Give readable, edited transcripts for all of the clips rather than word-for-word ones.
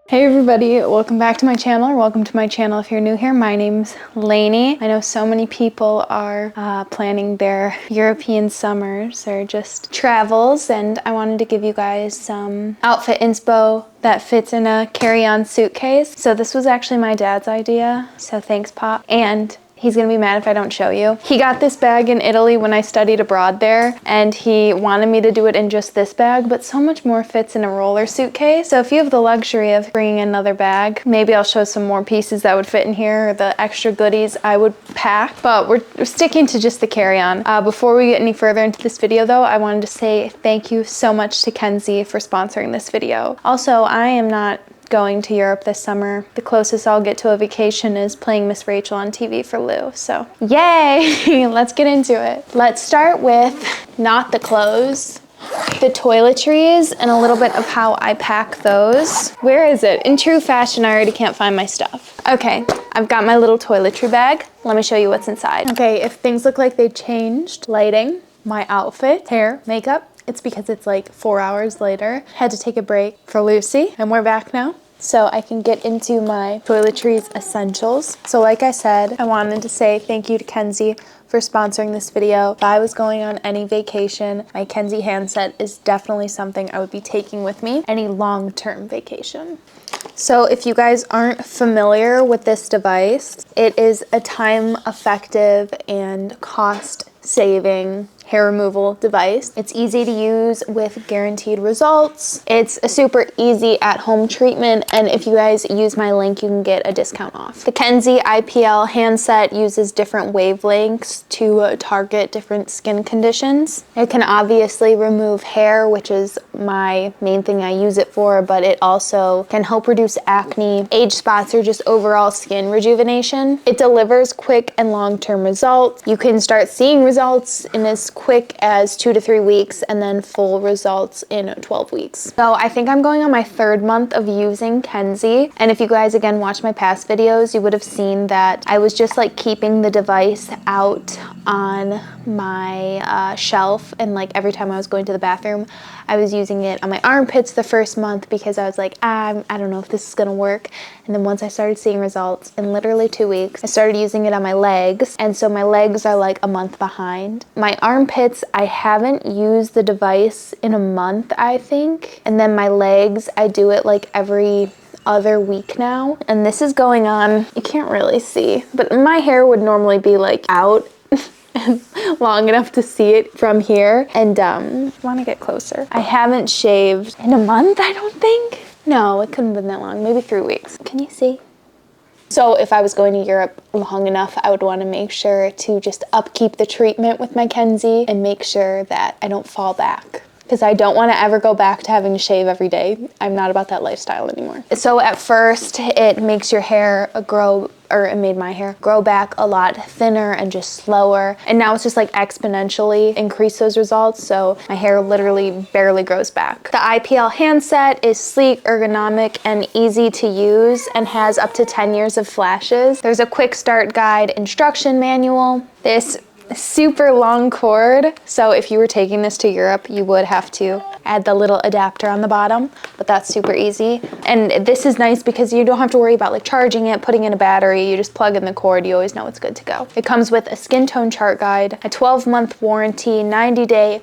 Hey everybody, welcome back to my channel, or welcome to my channel if you're new here. My name's Lainey. I know so many people are planning their European summers or just travels, and I wanted to give you guys some outfit inspo that fits in a carry-on suitcase. So this was actually my dad's idea, so thanks Pop. And he's gonna be mad if I don't show you. He got this bag in Italy when I studied abroad there, and he wanted me to do it in just this bag, but so much more fits in a roller suitcase. So if you have the luxury of bringing another bag, maybe I'll show some more pieces that would fit in here, or the extra goodies I would pack, but we're sticking to just the carry-on. Before we get any further into this video though, I wanted to say thank you so much to Kenzie for sponsoring this video. Also, I am not going to Europe this summer. The closest I'll get to a vacation is playing Miss Rachel on TV for Lou. So yay, let's get into it. Let's start with not the clothes, the toiletries, and a little bit of how I pack those. Where is it? In true fashion, I already can't find my stuff. Okay, I've got my little toiletry bag. Let me show you what's inside. Okay, if things look like they changed, lighting, my outfit, hair, makeup, it's because it's like 4 hours later. Had to take a break for Lucy, and we're back now. So I can get into my toiletries essentials. So like I said, I wanted to say thank you to Kenzie for sponsoring this video. If I was going on any vacation, my Kenzie handset is definitely something I would be taking with me any long-term vacation. So if you guys aren't familiar with this device, it is a time-effective and cost-saving hair removal device. It's easy to use with guaranteed results. It's a super easy at-home treatment, and if you guys use my link, you can get a discount off. The Kenzie IPL handset uses different wavelengths to target different skin conditions. It can obviously remove hair, which is my main thing I use it for, but it also can help reduce acne, age spots, or just overall skin rejuvenation. It delivers quick and long-term results. You can start seeing results in as quick as 2 to 3 weeks, and then full results in 12 weeks. So I think I'm going on my 3rd month of using Kenzie, and if you guys again watch my past videos, you would have seen that I was just like keeping the device out on my shelf, and like every time I was going to the bathroom, I was using it on my armpits the first month because I was like, I don't know if this is gonna work. And then once I started seeing results, in literally 2 weeks, I started using it on my legs. And so my legs are like a month behind. My armpits, I haven't used the device in a month, I think. And then my legs, I do it like every other week now. And this is going on, you can't really see, but my hair would normally be like out long enough to see it from here, and want to get closer. I haven't shaved in a month, I don't think. No, it couldn't have been that long, maybe 3 weeks. Can you see? So if I was going to Europe long enough, I would want to make sure to just upkeep the treatment with my Kenzie and make sure that I don't fall back, because I don't want to ever go back to having to shave every day. I'm not about that lifestyle anymore. So at first, it makes your hair grow, or it made my hair grow back a lot thinner and just slower. And now it's just like exponentially increase those results. So my hair literally barely grows back. The IPL handset is sleek, ergonomic, and easy to use, and has up to 10 years of flashes. There's a quick start guide instruction manual. This super long cord, so if you were taking this to Europe, you would have to add the little adapter on the bottom, but that's super easy. And this is nice because you don't have to worry about like charging it, putting in a battery. You just plug in the cord, you always know it's good to go. It comes with a skin tone chart guide, a 12-month warranty, 90-day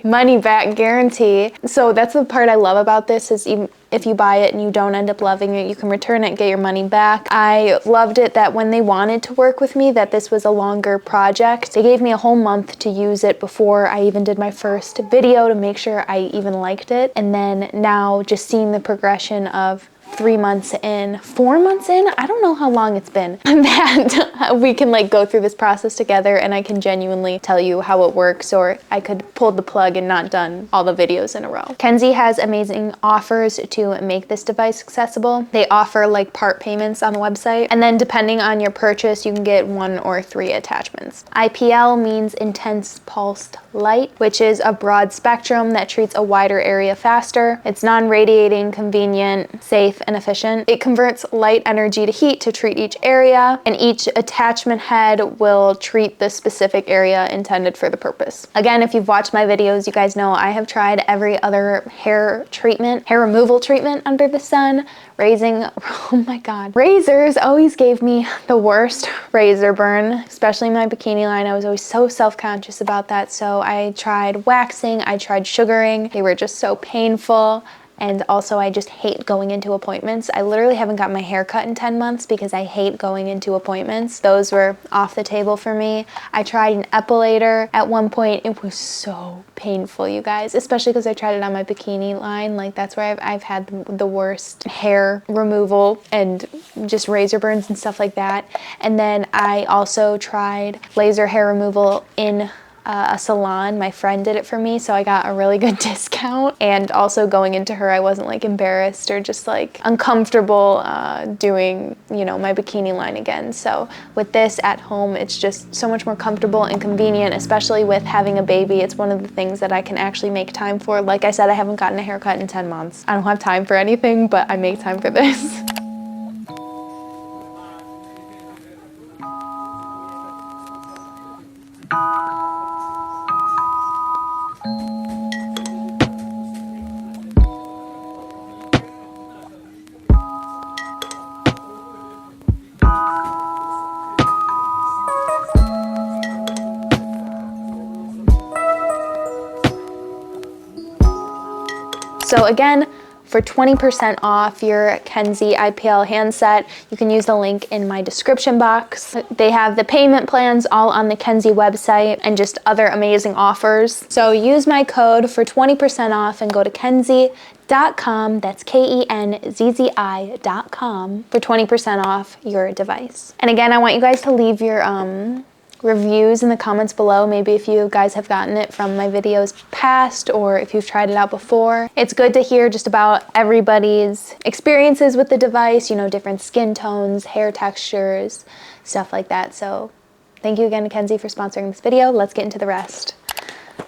money back guarantee. So that's the part I love about this, is even if you buy it and you don't end up loving it, you can return it and get your money back. I loved it that when they wanted to work with me, that this was a longer project. They gave me a whole month to use it before I even did my first video to make sure I even liked it. And then now just seeing the progression of 3 months in, 4 months in, I don't know how long it's been, that we can like go through this process together, and I can genuinely tell you how it works, or I could pull the plug and not done all the videos in a row. Kenzie has amazing offers to make this device accessible. They offer like part payments on the website, and then depending on your purchase, you can get 1 or 3 attachments. IPL means intense pulsed Light, which is a broad spectrum that treats a wider area faster. It's non-radiating, convenient, safe, and efficient. It converts light energy to heat to treat each area, and each attachment head will treat the specific area intended for the purpose. Again, if you've watched my videos, you guys know I have tried every other hair removal treatment under the sun. Oh my God. Razors always gave me the worst razor burn, especially in my bikini line. I was always so self-conscious about that. So I tried waxing, I tried sugaring. They were just so painful. And also I just hate going into appointments. I literally haven't got my hair cut in 10 months because I hate going into appointments. Those were off the table for me. I tried an epilator at one point. It was so painful, you guys, especially because I tried it on my bikini line. Like that's where I've had the worst hair removal and just razor burns and stuff like that. And then I also tried laser hair removal in a salon. My friend did it for me, so I got a really good discount. And also going into her, I wasn't like embarrassed or just like uncomfortable doing, you know, my bikini line again. So with this at home, it's just so much more comfortable and convenient, especially with having a baby. It's one of the things that I can actually make time for. Like I said, I haven't gotten a haircut in 10 months. I don't have time for anything, but I make time for this. So again, for 20% off your Kenzie IPL handset, you can use the link in my description box. They have the payment plans all on the Kenzie website and just other amazing offers. So use my code for 20% off and go to kenzie.com, that's KENZZI.com, for 20% off your device. And again, I want you guys to leave your reviews in the comments below. Maybe if you guys have gotten it from my videos past or if you've tried it out before. It's good to hear just about everybody's experiences with the device, you know, different skin tones, hair textures, stuff like that. So thank you again to Kenzie for sponsoring this video. Let's get into the rest.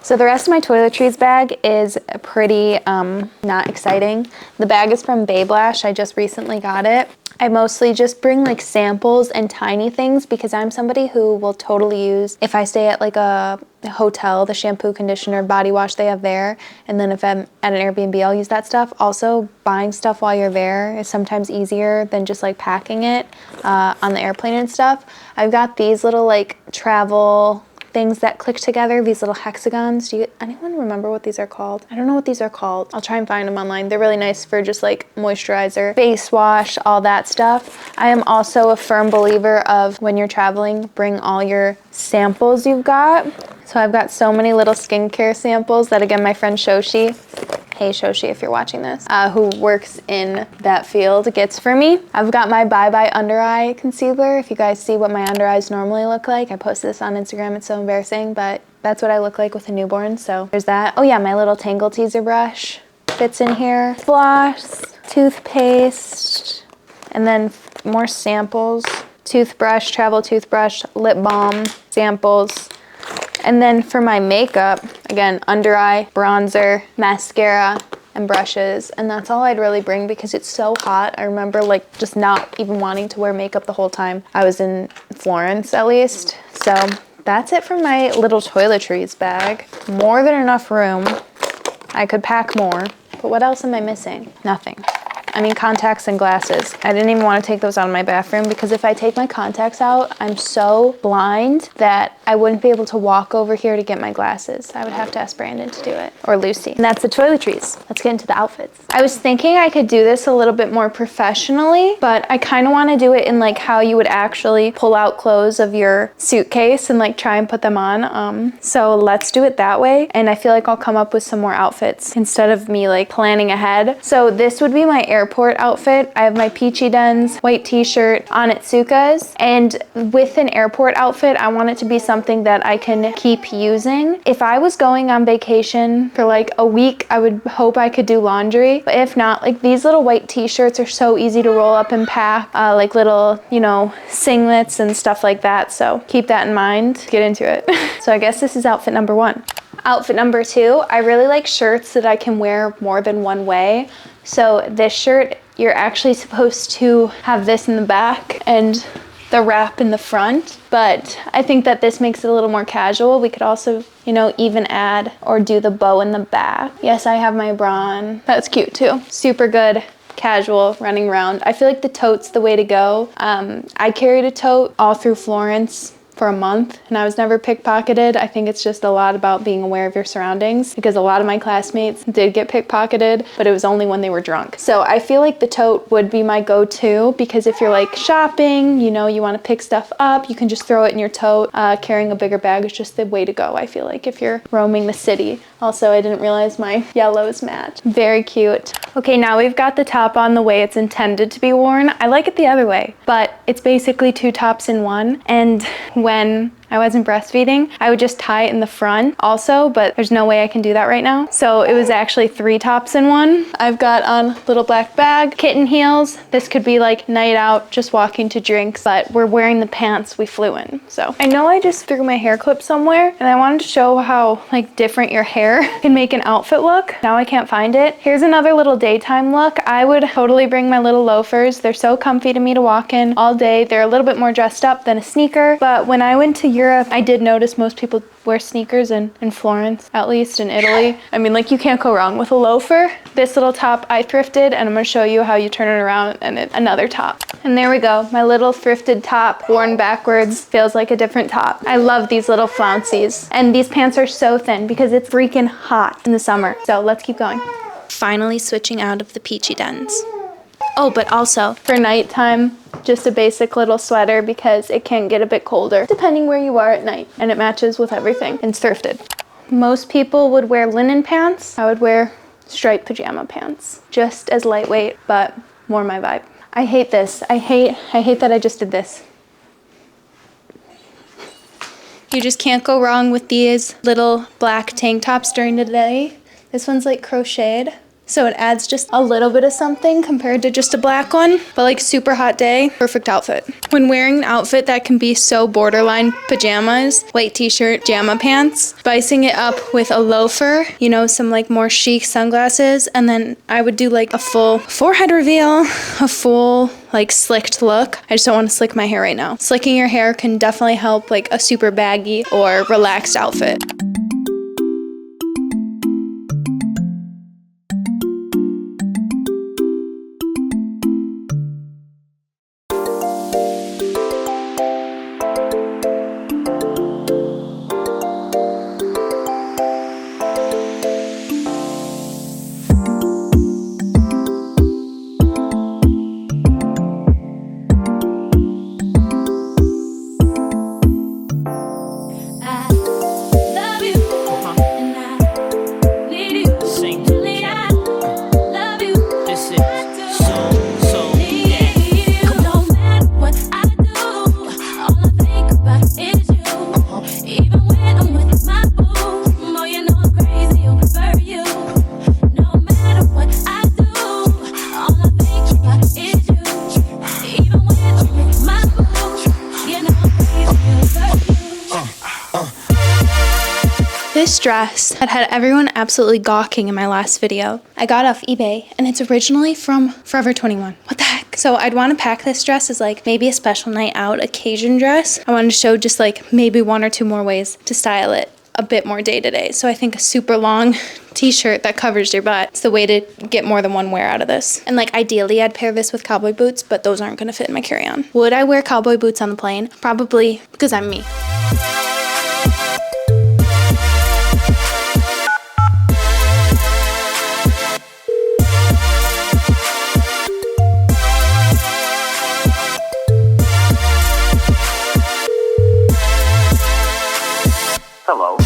So the rest of my toiletries bag is pretty not exciting. The bag is from Babe Lash. I just recently got it. I mostly just bring like samples and tiny things because I'm somebody who will totally use, if I stay at like a hotel, the shampoo, conditioner, body wash they have there, and then if I'm at an Airbnb, I'll use that stuff. Also, buying stuff while you're there is sometimes easier than just like packing it on the airplane and stuff. I've got these little like travel things that click together, these little hexagons. Do anyone remember what these are called? I don't know what these are called. I'll try and find them online. They're really nice for just like moisturizer, face wash, all that stuff. I am also a firm believer of when you're traveling, bring all your samples you've got. So I've got so many little skincare samples that, again, my friend Shoshi, hey Shoshi if you're watching this, who works in that field, gets for me. I've got my Bye Bye Under Eye Concealer. If you guys see what my under eyes normally look like, I posted this on Instagram, it's so embarrassing, but that's what I look like with a newborn, so there's that. Oh yeah, my little Tangle Teaser brush fits in here. Floss, toothpaste, and then more samples. Toothbrush, travel toothbrush, lip balm, samples. And then for my makeup, again, under eye, bronzer, mascara, and brushes. And that's all I'd really bring because it's so hot. I remember like just not even wanting to wear makeup the whole time I was in Florence, at least. So that's it for my little toiletries bag. More than enough room. I could pack more, but what else am I missing? Nothing. I mean, contacts and glasses. I didn't even want to take those out of my bathroom because if I take my contacts out, I'm so blind that I wouldn't be able to walk over here to get my glasses. I would have to ask Brandon to do it, or Lucy. And that's the toiletries. Let's get into the outfits. I was thinking I could do this a little bit more professionally, but I kind of want to do it in like how you would actually pull out clothes of your suitcase and like try and put them on. So let's do it that way. And I feel like I'll come up with some more outfits instead of me like planning ahead. So this would be my airport outfit. I have my peachy dens, white t-shirt, Onitsukas, and with an airport outfit, I want it to be something that I can keep using. If I was going on vacation for like a week, I would hope I could do laundry, but if not, like these little white t-shirts are so easy to roll up and pack, like little, you know, singlets and stuff like that, so keep that in mind. Get into it. So I guess this is outfit number one. Outfit number 2, I really like shirts that I can wear more than one way. So this shirt, you're actually supposed to have this in the back and the wrap in the front, but I think that this makes it a little more casual. We could also, you know, even add or do the bow in the back. Yes, I have my bra on. That's cute too. Super good. Casual, running around. I feel like the tote's the way to go. I carried a tote all through Florence for a month and I was never pickpocketed. I think it's just a lot about being aware of your surroundings, because a lot of my classmates did get pickpocketed, but it was only when they were drunk. So I feel like the tote would be my go-to, because if you're like shopping, you know, you want to pick stuff up, you can just throw it in your tote. Carrying a bigger bag is just the way to go, I feel like, if you're roaming the city. Also, I didn't realize my yellows match. Very cute. Okay, now we've got the top on the way it's intended to be worn. I like it the other way, but it's basically 2 tops in one. And when I wasn't breastfeeding, I would just tie it in the front also, but there's no way I can do that right now. So it was actually 3 tops in one. I've got on little black bag, kitten heels. This could be like night out, just walking to drinks, but we're wearing the pants we flew in. So I know I just threw my hair clip somewhere and I wanted to show how like different your hair can make an outfit look. Now I can't find it. Here's another little daytime look. I would totally bring my little loafers. They're so comfy to me to walk in all day. They're a little bit more dressed up than a sneaker, but when I went to Europe, I did notice most people wear sneakers in Florence, at least in Italy. I mean, like, you can't go wrong with a loafer. This little top I thrifted, and I'm gonna show you how you turn it around, and another top. And there we go, my little thrifted top, worn backwards, feels like a different top. I love these little flouncies. And these pants are so thin because it's freaking hot in the summer. So let's keep going. Finally switching out of the peachy dens. Oh, but also for nighttime, just a basic little sweater because it can get a bit colder depending where you are at night, and it matches with everything and it's thrifted. Most people would wear linen pants. I would wear striped pajama pants. Just as lightweight, but more my vibe. I hate this. I hate that I just did this. You just can't go wrong with these little black tank tops during the day. This one's like crocheted, so it adds just a little bit of something compared to just a black one. But like super hot day, perfect outfit. When wearing an outfit that can be so borderline pajamas, white t-shirt, pajama pants, spicing it up with a loafer, you know, some like more chic sunglasses, and then I would do like a full forehead reveal, a full like slicked look. I just don't want to slick my hair right now. Slicking your hair can definitely help like a super baggy or relaxed outfit. This dress that had everyone absolutely gawking in my last video, I got off eBay, and it's originally from Forever 21. What the heck? So I'd want to pack this dress as like maybe a special night out occasion dress. I wanted to show just like maybe 1 or 2 more ways to style it a bit more day to day. So I think a super long t-shirt that covers your butt is the way to get more than one wear out of this. And like ideally I'd pair this with cowboy boots, but those aren't gonna fit in my carry-on. Would I wear cowboy boots on the plane? Probably, because I'm me. Hello.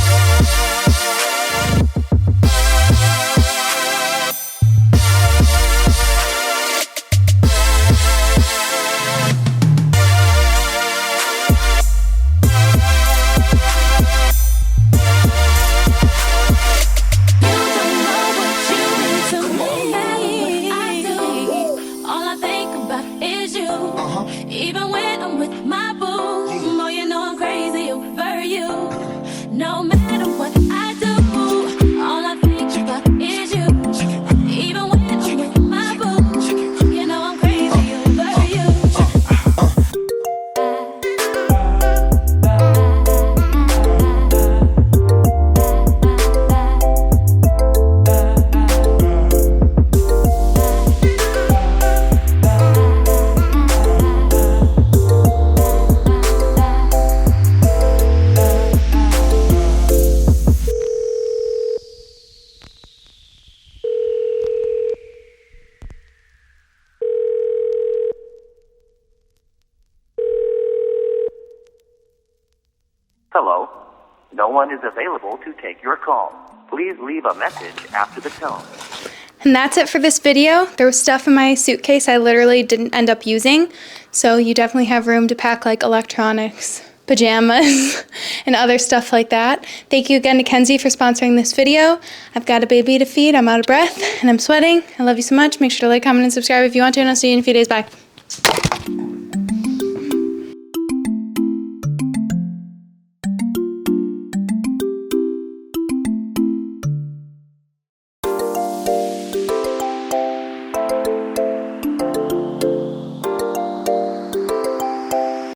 one is available to take your call. Please leave a message after the tone. And that's it for this video. There was stuff in my suitcase I literally didn't end up using, so you definitely have room to pack like electronics, pajamas, and other stuff like that. Thank you again to Kenzie for sponsoring this video. I've got a baby to feed, I'm out of breath, and I'm sweating. I love you so much. Make sure to like, comment, and subscribe if you want to, and I'll see you in a few days. Bye.